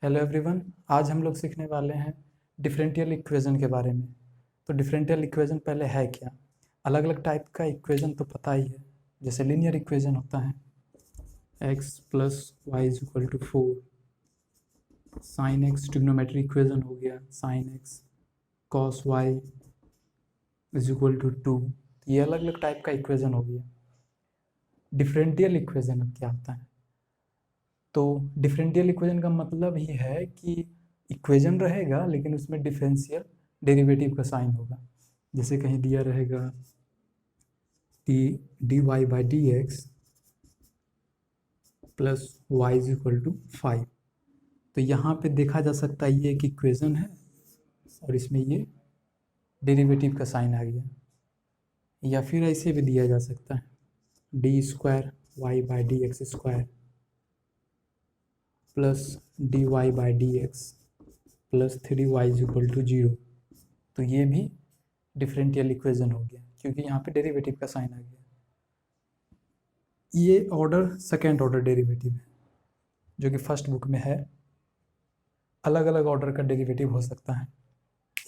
Hello everyone. आज हम लोग सीखने वाले हैं डिफरेंशियल इक्वेशन के बारे में। तो डिफरेंशियल इक्वेशन पहले है क्या? अलग अलग टाइप का इक्वेशन तो पता ही है। जैसे लीनियर इक्वेशन होता है x plus y is equal to 4, sine x trigonometry equation हो गया, sine x cos y is equal to 2। ये अलग अलग टाइप का इक्वेशन हो गया। डिफरेंशियल इक्वेशन अब क्या होता है? तो डिफरेंशियल इक्वेशन का मतलब ही है कि इक्वेशन रहेगा लेकिन उसमें डिफरेंशियल डेरिवेटिव का साइन होगा। जैसे कहीं दिया रहेगा d Y by D x plus y is equal to 5। तो यहाँ पे देखा जा सकता है ये एक इक्वेशन है और इसमें ये डेरिवेटिव का साइन आ गया। या फिर ऐसे भी दिया जा सकता है d square Y by D x square plus d Y by D x plus 3y is equal to 0। तो ये भी डिफरेंशियल इक्वेशन हो गया क्योंकि यहाँ पे डेरिवेटिव का साइन आ गया। ये ऑर्डर सेकेंड ऑर्डर डेरिवेटिव है जो कि फर्स्ट बुक में है। अलग अलग ऑर्डर का डेरिवेटिव हो सकता है।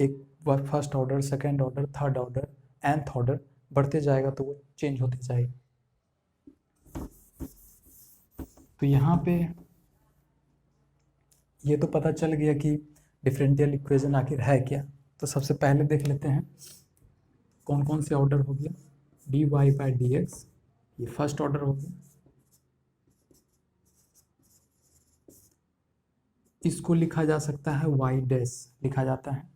एक बार first order, second order, third order, nth order बढ़ते जाएगा तो वो चेंज होते जाएगा। तो यहाँ पे ये तो पता चल गया कि डिफरेंशियल इक्वेशन आखिर है क्या। तो सबसे पहले देख लेते हैं कौन कौन से ऑर्डर हो गया। D Y by D x ये फर्स्ट ऑर्डर हो गया। इसको लिखा जा सकता है वाई डैश लिखा जाता है।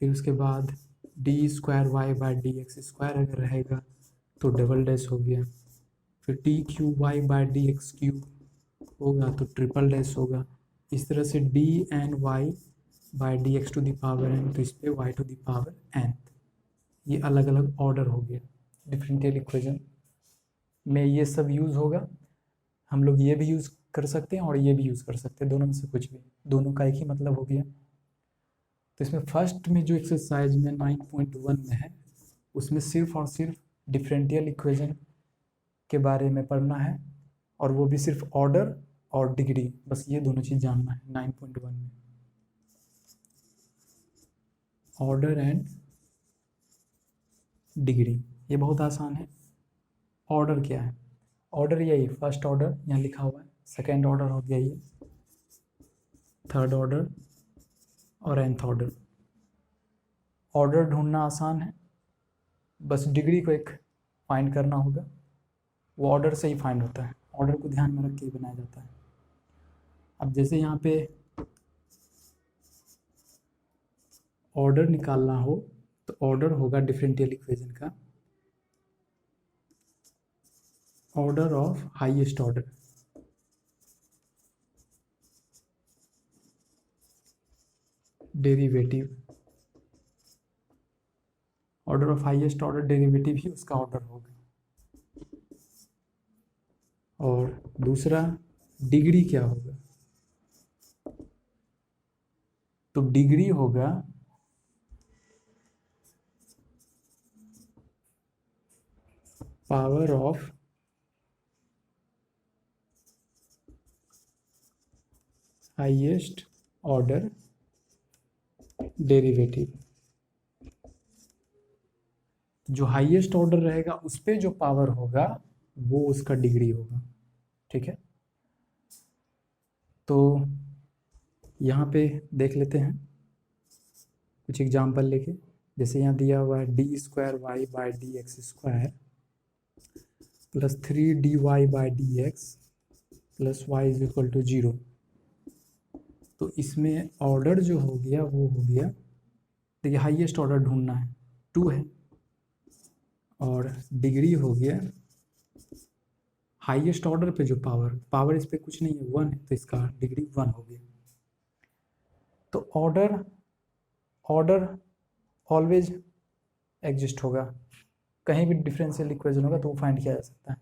फिर उसके बाद d square Y by D x square अगर रहेगा तो डबल डैश हो गया। फिर d cube y by D x cube होगा तो ट्रिपल डैश होगा। इस तरह से d n y by D x to the power n, तो इस पर y to the power n. ये अलग अलग ऑर्डर हो गया। डिफरेंशियल इक्वेशन में ये सब यूज़ होगा। हम लोग ये भी यूज़ कर सकते हैं और ये भी यूज़ कर सकते हैं, दोनों में से कुछ भी, दोनों का एक ही मतलब हो गया। तो इसमें फर्स्ट में जो एक्सरसाइज में 9.1 में है उसमें सिर्फ और सिर्फ डिफरेंशियल इक्वेशन के बारे में पढ़ना है और वो भी सिर्फ ऑर्डर और डिग्री, बस ये दोनों चीज़ जानना है 9.1 में। ऑर्डर एंड डिग्री ये बहुत आसान है। ऑर्डर क्या है? ऑर्डर यही फर्स्ट ऑर्डर यहाँ लिखा हुआ है, सेकेंड ऑर्डर हो गया ये, थर्ड ऑर्डर और nth ऑर्डर। ऑर्डर ढूंढना आसान है, बस डिग्री को एक फाइंड करना होगा। वो ऑर्डर से ही फाइंड होता है, ऑर्डर को ध्यान में रख के ही बनाया जाता है। अब जैसे यहाँ पे ऑर्डर निकालना हो तो ऑर्डर होगा डिफरेंशियल इक्वेशन का order of highest order. Derivative order of highest order derivative ही उसका ऑर्डर होगा। और दूसरा डिग्री क्या होगा? तो डिग्री होगा power of highest order derivative. जो हाईएस्ट ऑर्डर रहेगा उस पे जो पावर होगा वो उसका डिग्री होगा। ठीक है, तो यहाँ पे देख लेते हैं कुछ एग्जाम्पल लेके। जैसे यहाँ दिया हुआ है d square Y by D x square plus 3 dy by D x plus y is equal to 0। तो इसमें ऑर्डर जो हो गया वो हो गया, देखिए हाईएस्ट ऑर्डर ढूंढना है, 2 है। और डिग्री हो गया हाईएस्ट ऑर्डर पे जो पावर इस पे कुछ नहीं है, 1 है, तो इसका डिग्री 1 हो गया। तो ऑर्डर ऑलवेज एग्जिस्ट होगा, कहीं भी डिफरेंशियल इक्वेशन होगा तो वो फाइंड किया जा सकता है,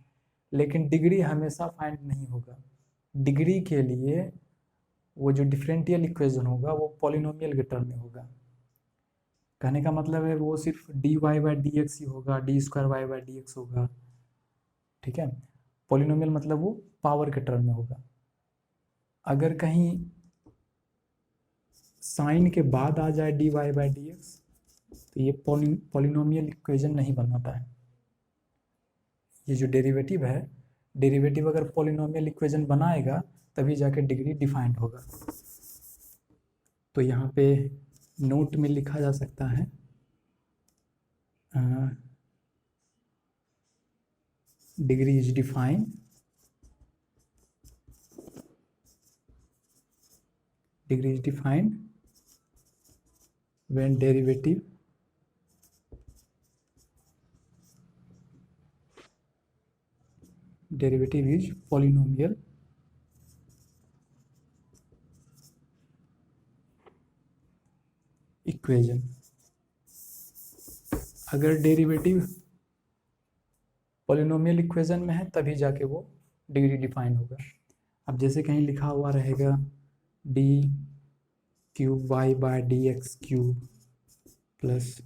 लेकिन डिग्री हमेशा फाइंड नहीं होगा। डिग्री के लिए वो जो डिफरेंशियल इक्वेशन होगा वो पॉलिनोमियल के टर्म में होगा। कहने का मतलब है वो सिर्फ D Y by D X ही होगा, D square Y by D X होगा। ठीक है, पॉलिनोमियल मतलब वो पावर के टर्म में होगा। अगर कहीं साइन के बाद आ जाए dy बाई डी एक्स तो ये पॉलिनोमियल इक्वेशन नहीं बनाता है। ये जो डेरिवेटिव है, डेरिवेटिव अगर पॉलिनोमियल इक्वेशन बनाएगा तभी जाके डिग्री डिफाइंड होगा। तो यहाँ पे नोट में लिखा जा सकता है degree is defined when derivative is polynomial equation. अगर डेरिवेटिव पॉलिनोमियल इक्वेशन में है तभी जाके वो डिग्री डिफाइन होगा। अब जैसे कहीं लिखा हुआ रहेगा d cube y by d x cube plus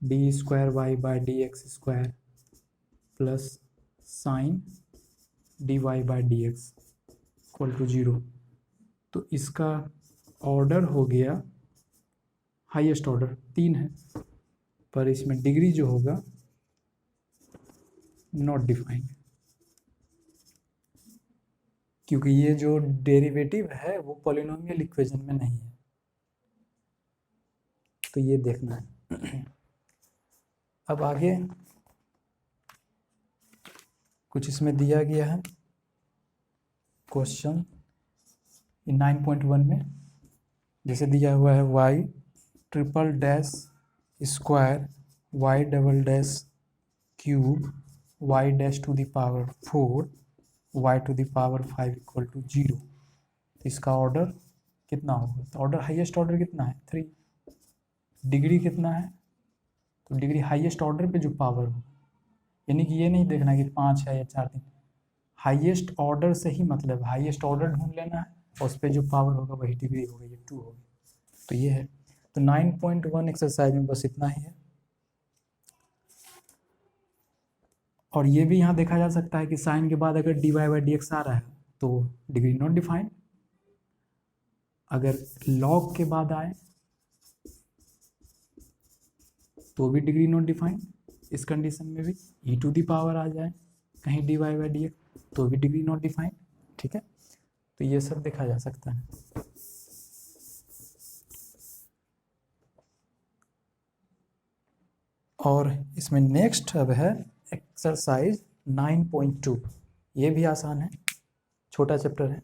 d square y by d x square plus sine d y by d x equal to 0, तो इसका ऑर्डर हो गया हाईएस्ट ऑर्डर 3 है, पर इसमें डिग्री जो होगा नॉट डिफाइंड, क्योंकि ये जो डेरिवेटिव है वो पॉलिनोमियल इक्वेशन में नहीं है। तो ये देखना है। अब आगे कुछ इसमें दिया गया है क्वेश्चन 9.1 में, जैसे दिया हुआ है y triple dash square y double dash cube y dash to the power 4 y to the power 5 equal to 0। तो इसका ऑर्डर कितना होगा? तो ऑर्डर हाईएस्ट ऑर्डर कितना है? 3। डिग्री कितना है? तो डिग्री हाईएस्ट ऑर्डर पे जो पावर हो, यानी कि ये नहीं देखना कि 5 है या 4 3, हाईएस्ट ऑर्डर से ही मतलब हाईएस्ट ऑर्डर ढूंढ लेना है और उस पर जो पावर होगा वही डिग्री होगा, ये 2 होगा। तो ये है। तो 9.1 एक्सरसाइज में बस इतना ही है। और ये भी यहाँ देखा जा सकता है कि साइन के बाद अगर D Y by D X आ रहा है तो डिग्री नॉट डिफाइंड, अगर लॉग के बाद आए तो भी डिग्री नॉट डिफाइंड। इस कंडीशन में भी ई टू दी पावर आ जाए कहीं D Y by D X तो भी डिग्री नॉट डिफाइंड। ठीक है, तो ये सब देखा जा सकता है। और इसमें नेक्स्ट अब है एक्सरसाइज 9.2। ये भी आसान है, छोटा चैप्टर है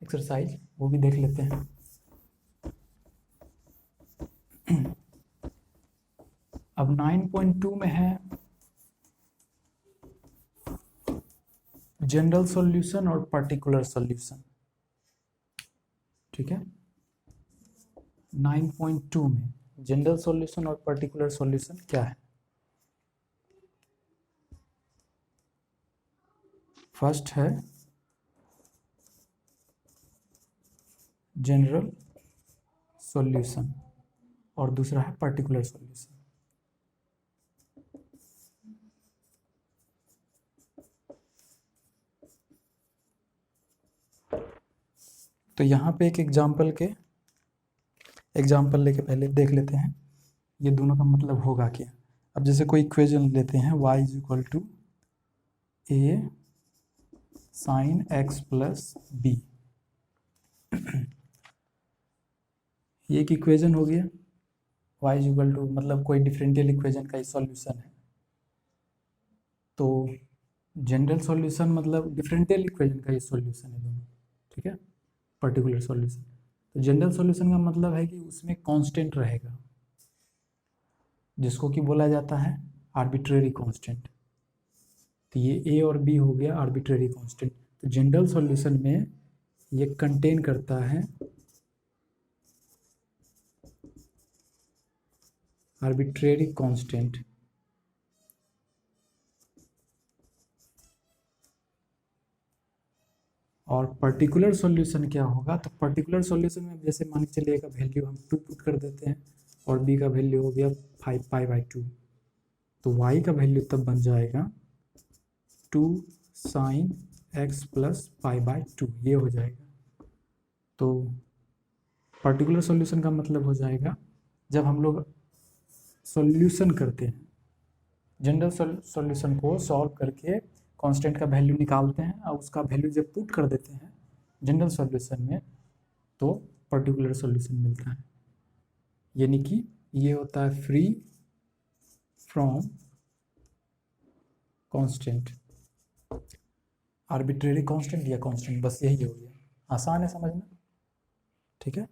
एक्सरसाइज, वो भी देख लेते हैं। अब 9.2 में है जनरल सॉल्यूशन और पर्टिकुलर सॉल्यूशन। ठीक है, 9.2 में जनरल सॉल्यूशन और पर्टिकुलर सॉल्यूशन क्या है? फर्स्ट है जनरल सॉल्यूशन और दूसरा है पर्टिकुलर सॉल्यूशन। तो यहाँ पे एक एग्जाम्पल लेके पहले देख लेते हैं ये दोनों का मतलब होगा क्या। अब जैसे कोई इक्वेशन लेते हैं y is equal to a sine x plus b, ये एक इक्वेशन हो गया। y इज इक्वल टू मतलब कोई डिफरेंशियल इक्वेशन का सॉल्यूशन है। तो जनरल सॉल्यूशन मतलब डिफरेंशियल इक्वेशन का ये सॉल्यूशन है दोनों। ठीक है, पर्टिकुलर सॉल्यूशन, तो जनरल सॉल्यूशन का मतलब है कि उसमें कांस्टेंट रहेगा जिसको कि बोला जाता है आर्बिट्रेरी कांस्टेंट। तो ये ए और बी हो गया आर्बिट्रेरी कांस्टेंट। तो जनरल सॉल्यूशन में ये कंटेन करता है आर्बिट्रेरी कांस्टेंट। और पर्टिकुलर सॉल्यूशन क्या होगा? तो पर्टिकुलर सॉल्यूशन में जैसे मान के चलिए का वैल्यू हम 2 पुट कर देते हैं और b का वैल्यू हो गया 5 पाई बाई 2, तो y का वैल्यू तब बन जाएगा 2 sine x plus pi by 2 ये हो जाएगा। तो पर्टिकुलर सॉल्यूशन का मतलब हो जाएगा जब हम लोग सॉल्यूशन करते हैं, जनरल सॉल्यूशन को सॉल्व करके कांस्टेंट का वैल्यू निकालते हैं और उसका वैल्यू जब पुट कर देते हैं जनरल सॉल्यूशन में तो पर्टिकुलर सॉल्यूशन मिलता है। यानी कि ये होता है free from constant, arbitrary constant या कांस्टेंट, बस यही हो गया। आसान है समझना, ठीक है।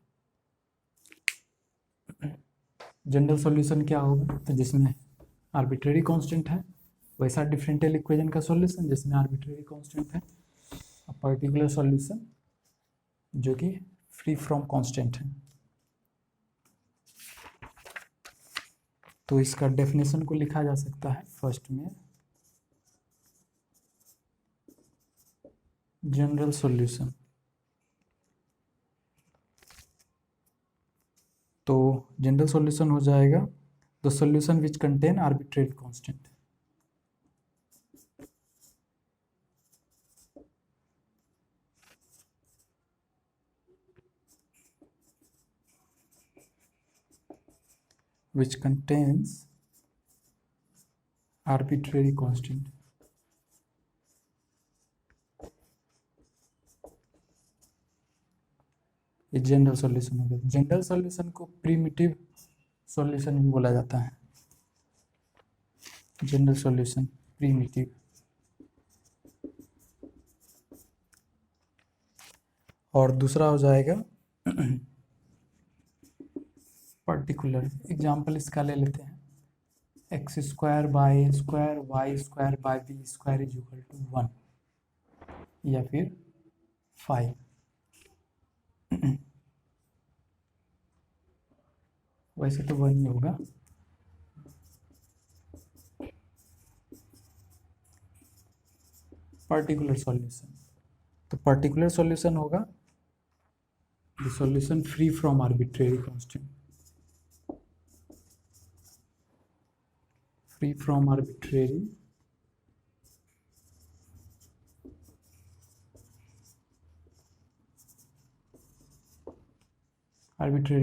जनरल सॉल्यूशन क्या होगा, तो जिसमें आर्बिट्रेरी कांस्टेंट है वैसा डिफरेंशियल इक्वेशन का सॉल्यूशन जिसमें आर्बिट्रेरी कांस्टेंट है, पर्टिकुलर सॉल्यूशन जो कि फ्री फ्रॉम कांस्टेंट है। तो इसका डेफिनेशन को लिखा जा सकता है फर्स्ट में जनरल सॉल्यूशन। तो जनरल सॉल्यूशन हो जाएगा the solution which contain arbitrary constant. which contains arbitrary constant। ये जनरल सॉल्यूशन हो गया। जनरल सॉल्यूशन को प्रिमिटिव सॉल्यूशन भी बोला जाता है, जनरल सॉल्यूशन प्रिमिटिव। और दूसरा हो जाएगा पर्टिकुलर। एग्जाम्पल इसका ले लेते हैं, x square by square y square by b square is equal to 1 या फिर 5। वैसे तो 1 ही होगा। पर्टिकुलर सॉल्यूशन, तो पर्टिकुलर सॉल्यूशन होगा the solution free from arbitrary constant, free from arbitrary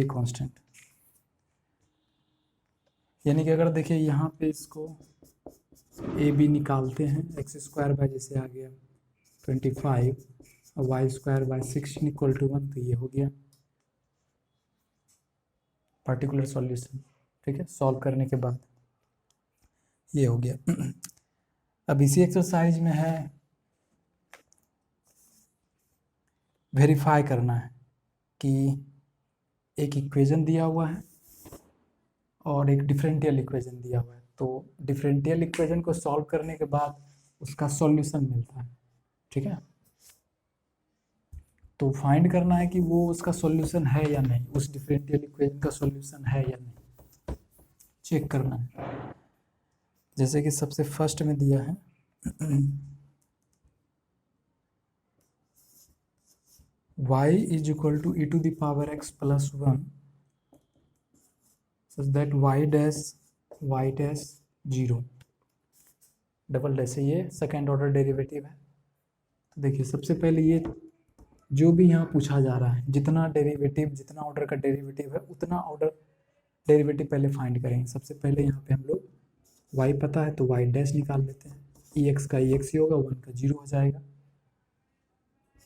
constant. यानी कि अगर देखिए यहाँ पे इसको ए बी निकालते हैं, एक्स स्क्वायर बाय जैसे आ गया 25 और y square by 16 equal to 1, तो ये हो गया पर्टिकुलर सॉल्यूशन। ठीक है, सॉल्व करने के बाद ये हो गया। अब इसी एक्सरसाइज में है वेरीफाई करना है कि एक इक्वेशन दिया हुआ है और एक डिफरेंशियल इक्वेशन दिया हुआ है। तो डिफरेंशियल इक्वेशन को सॉल्व करने के बाद उसका सॉल्यूशन मिलता है। ठीक है, तो फाइंड करना है कि वो उसका सॉल्यूशन है या नहीं, उस डिफरेंशियल इक्वेशन का सॉल्यूशन है या नहीं, चेक करना है। जैसे कि सबसे फर्स्ट में दिया है y is equal to e to the power x plus 1 such that y dash 0 double dash है। ये सेकेंड ऑर्डर डेरिवेटिव है। तो देखिए सबसे पहले ये जो भी यहाँ पूछा जा रहा है, जितना डेरिवेटिव, जितना ऑर्डर का डेरिवेटिव है उतना ऑर्डर डेरिवेटिव पहले फाइंड करेंगे। सबसे पहले यहाँ पे हम लोग y पता है तो y डैश निकाल लेते हैं, ex का ex ही होगा, 1 का 0 हो जाएगा,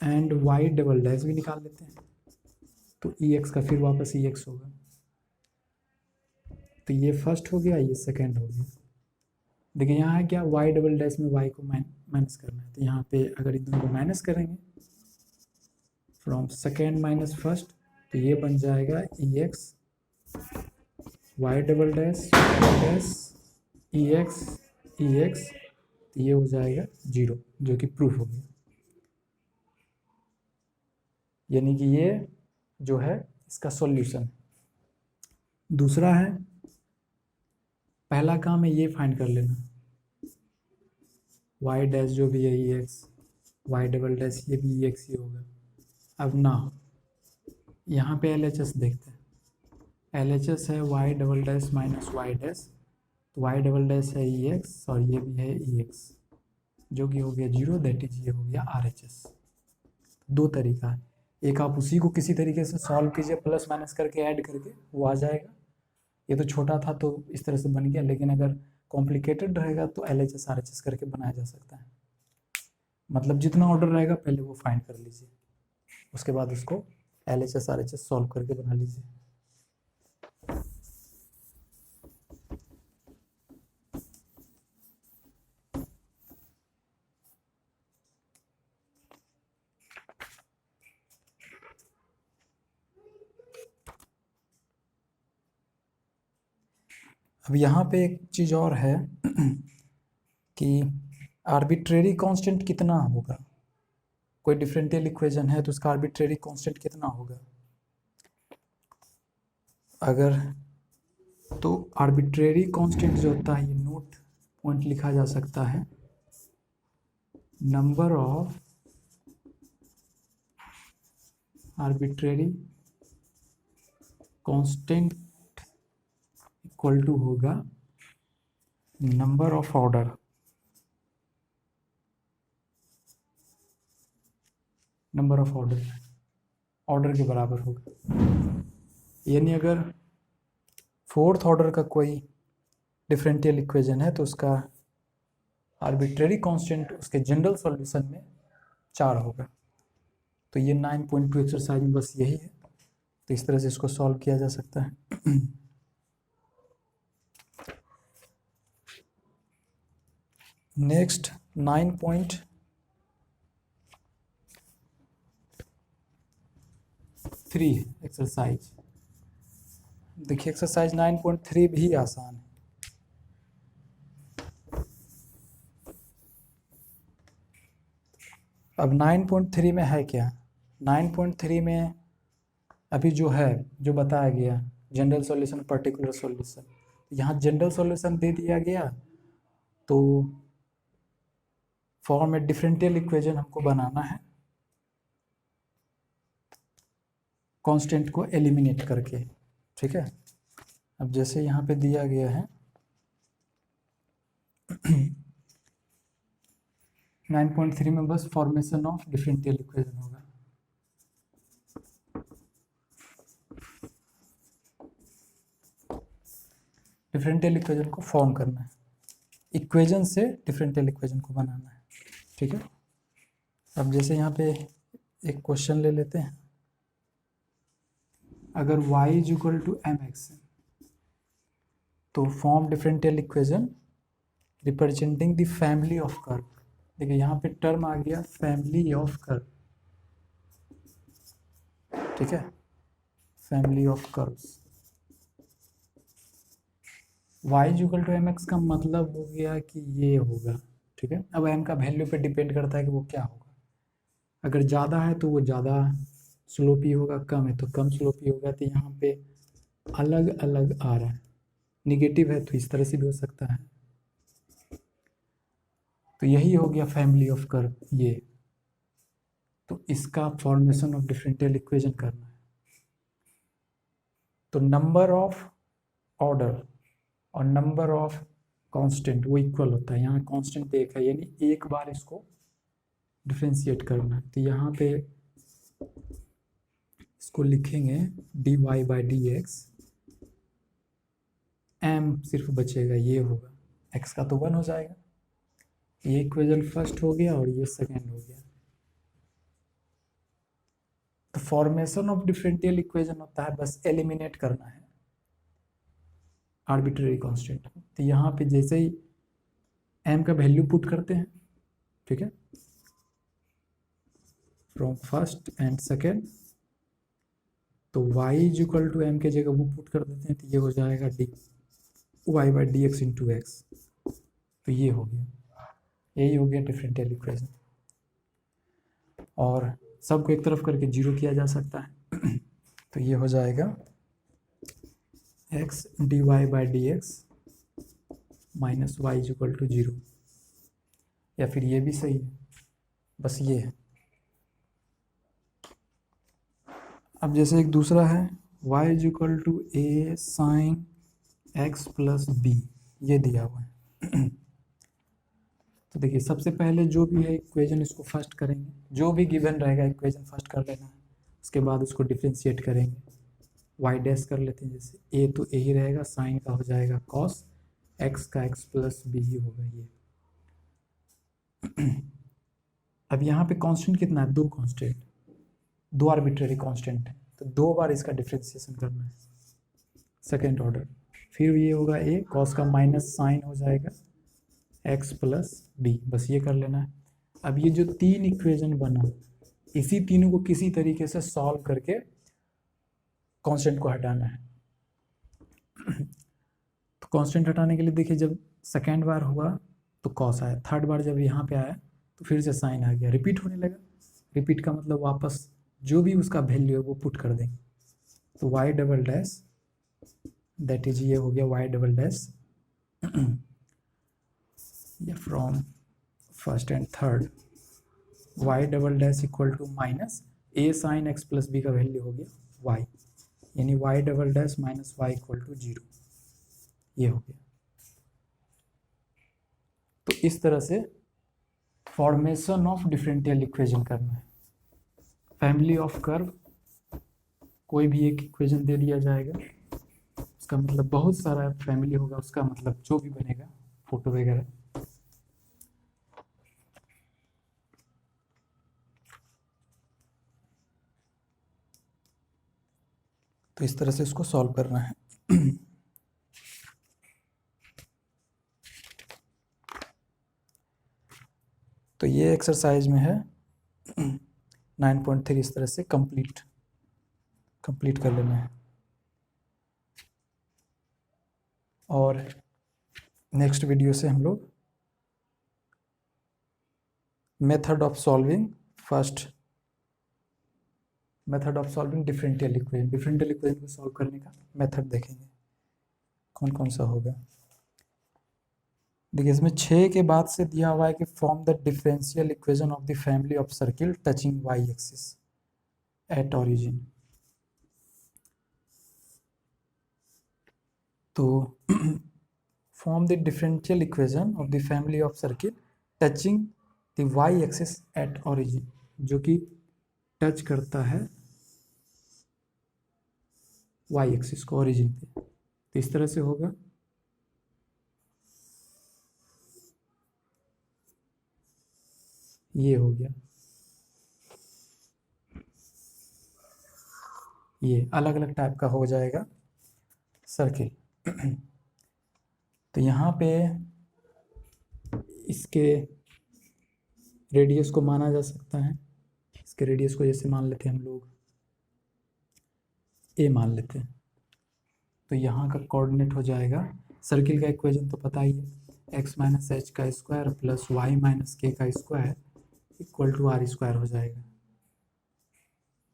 एंड y डबल डैश भी निकाल लेते हैं तो ex का फिर वापस ex होगा। तो ये फर्स्ट हो गया, ये सेकेंड हो गया। देखिए यहाँ है क्या, y डबल डैश में y को माइनस करना है, तो यहाँ पे अगर इन दोनों को माइनस करेंगे फ्रॉम सेकेंड माइनस फर्स्ट तो ये बन जाएगा ex y double dash ex तो ये हो जाएगा 0, जो कि प्रूफ हो गया। यानी कि ये जो है इसका सॉल्यूशन। दूसरा है, पहला काम है ये फाइंड कर लेना y डैश जो भी है ex, y डबल डैश ये भी ex ही होगा। अब ना यहाँ पे LHS देखते हैं, LHS है y double dash minus y dash, तो y डबल डैश है ex और ये भी है ex, जो कि हो गया 0, दैट इज ये हो गया RHS। दो तरीका है, एक आप उसी को किसी तरीके से सॉल्व कीजिए प्लस माइनस करके ऐड करके वो आ जाएगा। ये तो छोटा था तो इस तरह से बन गया, लेकिन अगर कॉम्प्लिकेटेड रहेगा तो LHS RHS करके बनाया जा सकता है। मतलब जितना ऑर्डर रहेगा पहले वो फाइंड कर लीजिए, उसके बाद उसको LHS RHS सॉल्व करके बना लीजिए। अब यहाँ पे एक चीज़ और है कि आर्बिट्रेरी कांस्टेंट कितना होगा। कोई डिफरेंशियल इक्वेशन है तो उसका आर्बिट्रेरी कांस्टेंट कितना होगा। अगर तो आर्बिट्रेरी कांस्टेंट जो होता है ये नोट पॉइंट लिखा जा सकता है, number of arbitrary constant equal to होगा number of order, number of order, order के बराबर होगा। यानी अगर फोर्थ ऑर्डर का कोई डिफरेंशियल इक्वेशन है तो उसका आर्बिट्रेरी कांस्टेंट उसके जनरल सॉल्यूशन में 4 होगा। तो ये 9.2 एक्सरसाइज में बस यही है, तो इस तरह से इसको सॉल्व किया जा सकता है। Next 9.3 exercise. देखिए एक्सरसाइज 9.3 भी आसान है। अब 9.3 में है क्या, 9.3 में अभी जो है जो बताया गया जनरल सॉल्यूशन पर्टिकुलर सॉल्यूशन, यहाँ जनरल सॉल्यूशन दे दिया गया तो फॉर्म में डिफरेंशियल इक्वेशन हमको बनाना है कांस्टेंट को एलिमिनेट करके, ठीक है। अब जैसे यहाँ पे दिया गया है 9.3 में बस फॉर्मेशन ऑफ डिफरेंशियल इक्वेशन होगा। डिफरेंशियल इक्वेशन को फॉर्म करना है, इक्वेशन से डिफरेंशियल इक्वेशन को बनाना है, ठीक है। अब जैसे यहाँ पे एक क्वेश्चन ले लेते हैं, अगर y is equal to mx तो form differential equation representing the family of curve. देखिए यहाँ पे टर्म आ गया फैमिली ऑफ कर्व, ठीक है, family of curves. y equal to mx का मतलब हो गया कि ये होगा, ठीक है। अब m का वैल्यू पे डिपेंड करता है कि वो क्या होगा, अगर ज़्यादा है तो वो ज़्यादा स्लोपी होगा, कम है तो कम स्लोपी होगा। तो यहाँ पे अलग अलग आ रहा है, निगेटिव है तो इस तरह से भी हो सकता है। तो यही हो गया फैमिली ऑफ कर्व ये, तो इसका फॉर्मेशन ऑफ डिफरेंशियल इक्वेशन करना है। तो नंबर ऑफ ऑर्डर और नंबर ऑफ कांस्टेंट वो इक्वल होता है, यहाँ कांस्टेंट पे एक है, यानी एक बार इसको डिफ्रेंशिएट करना है। तो यहाँ पे इसको लिखेंगे dy/dx, m सिर्फ बचेगा, ये होगा, x का तो 1 हो जाएगा। ये इक्वेशन फर्स्ट हो गया और ये सेकेंड हो गया। तो फॉर्मेशन ऑफ डिफरेंशियल इक्वेशन होता है बस एलिमिनेट करना है आर्बिट्रेरी कांस्टेंट। तो यहाँ पे जैसे ही m का वैल्यू पुट करते हैं, ठीक है, फ्रॉम फर्स्ट एंड सेकेंड, तो y is equal to m के जगह वो पुट कर देते हैं, तो ये हो जाएगा y/dx इंटू x। तो ये हो गया, यही हो गया डिफरेंशियल इक्वेशन। और सबको एक तरफ करके 0 किया जा सकता है। तो ये हो जाएगा x dy/dx minus y is equal to 0, या फिर ये भी सही है, बस ये है। अब जैसे एक दूसरा है y is equal to a sine x plus b, ये दिया हुआ है। तो देखिए सबसे पहले जो भी है इक्वेशन इसको फर्स्ट करेंगे, जो भी गिवन रहेगा इक्वेशन फर्स्ट कर लेना है, उसके बाद उसको डिफ्रेंशिएट करेंगे। वाई डैश कर लेते हैं, जैसे ए तो ए ही रहेगा, साइन का हो जाएगा कॉस, एक्स का एक्स प्लस बी ही होगा ये। अब यहाँ पे कांस्टेंट कितना है, दो कांस्टेंट, दो आर्बिट्रेरी कांस्टेंट है, तो दो बार इसका डिफ्रेंशिएशन करना है सेकेंड ऑर्डर। फिर ये होगा ए कॉस का माइनस साइन हो जाएगा एक्स प्लस बी, बस ये कर लेना है। अब ये जो तीन इक्वेशन बना, इसी तीनों को किसी तरीके से सॉल्व करके कांस्टेंट को हटाना है। तो कांस्टेंट हटाने के लिए देखिए, जब सेकेंड बार हुआ तो कॉस आया, थर्ड बार जब यहाँ पे आया तो फिर से साइन आ गया, रिपीट होने लगा। रिपीट का मतलब वापस जो भी उसका वैल्यू है वो पुट कर देंगे। तो Y double dash that is ये हो गया वाई डबल डैश या from first and third Y double dash equal to minus A sine x plus B का वैल्यू हो गया वाई, यानी Y double dash minus Y equal to 0, ये हो गया। तो इस तरह से फॉर्मेशन ऑफ डिफरेंशियल इक्वेशन करना है। फैमिली ऑफ कर्व, कोई भी एक इक्वेशन दे दिया जाएगा, उसका मतलब बहुत सारा फैमिली होगा, उसका मतलब जो भी बनेगा फोटो वगैरह। तो इस तरह से इसको सॉल्व करना है। तो ये एक्सरसाइज में है 9.3, इस तरह से कंप्लीट कर लेना है। और नेक्स्ट वीडियो से हम लोग method of solving differential equation को सॉल्व करने का मेथड देखेंगे कौन कौन सा होगा। देखिए इसमें 6 के बाद से दिया हुआ है कि form the differential equation of the family of circle touching Y axis at origin. तो form the differential equation of the family of circle touching the Y axis at origin, जो कि टच करता है वाई एक्सिस को origin पे। तो इस तरह से होगा, ये हो गया, ये अलग अलग टाइप का हो जाएगा सर्किल। तो यहाँ पे इसके रेडियस को माना जा सकता है, इसके रेडियस को जैसे मान लेते हैं हम लोग ए मान लेते हैं। तो यहाँ का कोऑर्डिनेट हो जाएगा, सर्किल का इक्वेशन तो पता ही है, एक्स माइनस एच का square plus y minus k का square equal to r square हो जाएगा।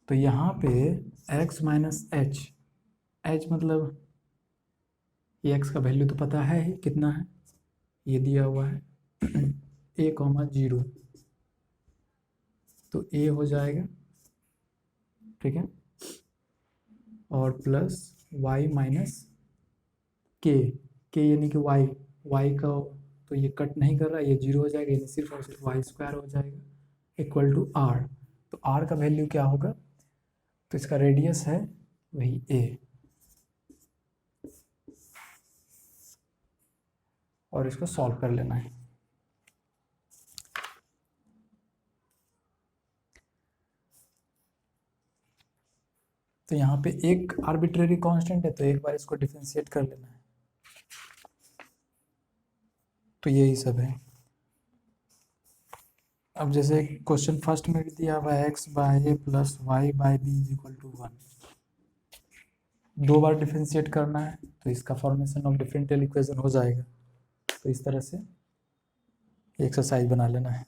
तो यहाँ पे x माइनस एच मतलब ये x का वैल्यू तो पता है ही कितना है, ये दिया हुआ है a,0, तो a हो जाएगा, ठीक है, और प्लस y माइनस के यानी कि y का तो ये कट नहीं कर रहा है, ये 0 हो जाएगा, यानी सिर्फ और सिर्फ वाई स्क्वायर हो जाएगा इक्वल टू r। तो r का वैल्यू क्या होगा, तो इसका रेडियस है वही a, और इसको सॉल्व कर लेना है। तो यहाँ पे एक आर्बिट्रेरी कांस्टेंट है, तो एक बार इसको डिफरेंशिएट कर लेना है। तो यही सब है। अब जैसे क्वेश्चन फर्स्ट में भी दिया हुआ है x by a plus y by b is equal to 1, दो बार डिफरेंशिएट करना है, तो इसका फॉर्मेशन ऑफ डिफरेंशियल इक्वेशन हो जाएगा। तो इस तरह से एक्सरसाइज बना लेना है।